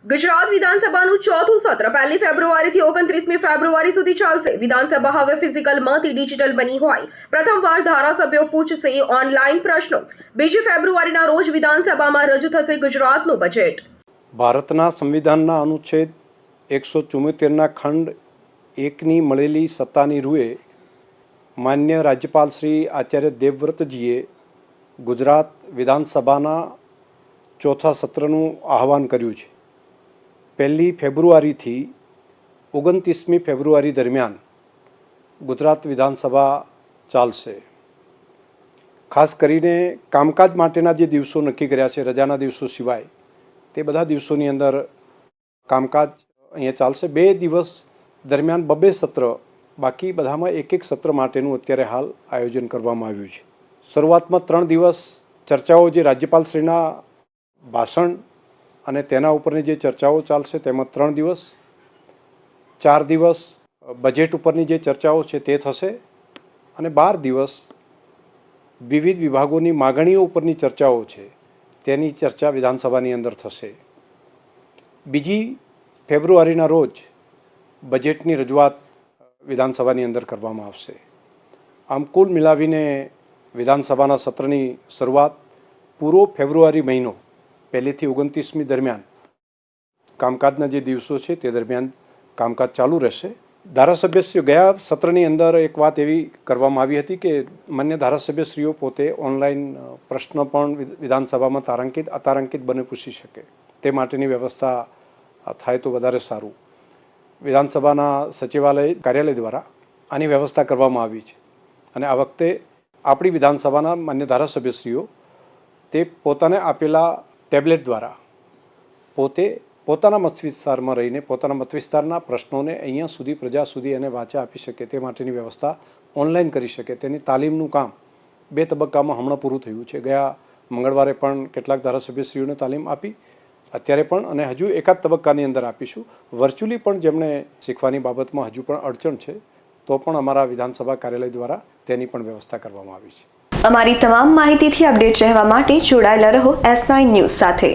ગુજરાત વિધાનસભાનું ચોથું સત્ર 1 ફેબ્રુઆરીથી 29 ફેબ્રુઆરી સુધી ચાલશે। વિધાનસભા હવે ફિઝિકલમાંથી ડિજિટલ બની હોય। પ્રથમવાર ધારાસભ્યો પૂછશે ઓનલાઈન પ્રશ્નો। 2 ફેબ્રુઆરીના રોજ વિધાનસભામાં રજૂ થશે ગુજરાતનું બજેટ। ભારતના સંવિધાનના અનુચ્છેદ 174ના ખંડ 1ની મળેલી સત્તાની રૂએ માન્ય રાજ્યપાલ શ્રી આચાર્ય દેવવ્રતજીએ ગુજરાત વિધાનસભાના ચોથા સત્રનું આહવાન કર્યું છે। 1 ફેબ્રુઆરીથી 29મી ફેબ્રુઆરી દરમિયાન ગુજરાત વિધાનસભા ચાલશે। ખાસ કરીને કામકાજ માટેના જે દિવસો નક્કી કર્યા છે, રજાના દિવસો સિવાય, તે બધા દિવસોની અંદર કામકાજ અહીંયા ચાલશે। 2 દિવસ દરમિયાન 2 સત્ર, બાકી બધામાં એક સત્ર માટેનું અત્યારે હાલ આયોજન કરવામાં આવ્યું છે। શરૂઆતમાં 3 દિવસ ચર્ચાઓ, જે રાજ્યપાલશ્રીના ભાષણ અને તેના ઉપરની જે ચર્ચાઓ ચાલશે તેમાં 3 દિવસ, 4 દિવસ બજેટ ઉપરની જે ચર્ચાઓ છે તે થશે અને 12 દિવસ વિવિધ વિભાગોની માગણીઓ ઉપરની ચર્ચાઓ છે તેની ચર્ચા વિધાનસભાની અંદર થશે। 2 ફેબ્રુઆરીના રોજ બજેટની રજૂઆત વિધાનસભાની અંદર કરવામાં આવશે। આમ કુલ મિલાવીને વિધાનસભાના સત્રની શરૂઆત પૂરો ફેબ્રુઆરી મહિનો 1 થી 29મી દરમિયાન કામકાજના જે દિવસો છે તે દરમિયાન કામકાજ ચાલુ રહેશે। ધારાસભ્યશ્રીઓ, ગયા સત્રની અંદર એક વાત એવી કરવામાં આવી હતી કે માન્ય ધારાસભ્યશ્રીઓ પોતે ઓનલાઈન પ્રશ્ન પણ વિધાનસભામાં અતારાંકિત બને પૂછી શકે, તે માટેની વ્યવસ્થા થાય તો વધારે સારું। વિધાનસભાના સચિવાલય કાર્યાલય દ્વારા આની વ્યવસ્થા કરવામાં આવી છે અને આ વખતે આપણી વિધાનસભાના માન્ય ધારાસભ્યશ્રીઓ તે પોતાને આપેલા ટેબ્લેટ દ્વારા પોતે પોતાના મત વિસ્તારમાં રહીને પોતાના મત વિસ્તારના પ્રશ્નોને અહીંયા સુધી, પ્રજા સુધી એને વાંચા આપી શકે તે માટેની વ્યવસ્થા ઓનલાઈન કરી શકે તેની તાલીમનું કામ 2 તબક્કામાં હમણાં પૂરું થયું છે। ગયા મંગળવારે પણ કેટલાક ધારાસભ્યશ્રીઓને તાલીમ આપી, અત્યારે પણ, અને હજુ એકાદ તબક્કાની અંદર આપીશું। વર્ચ્યુઅલી પણ જેમણે શીખવાની બાબતમાં હજુ પણ અડચણ છે તો પણ અમારા વિધાનસભા કાર્યાલય દ્વારા તેની પણ વ્યવસ્થા કરવામાં આવી છે। અમારી તમામ માહિતીથી અપડેટ રહેવા માટે જોડાયેલા રહો S9 ન્યૂઝ સાથે।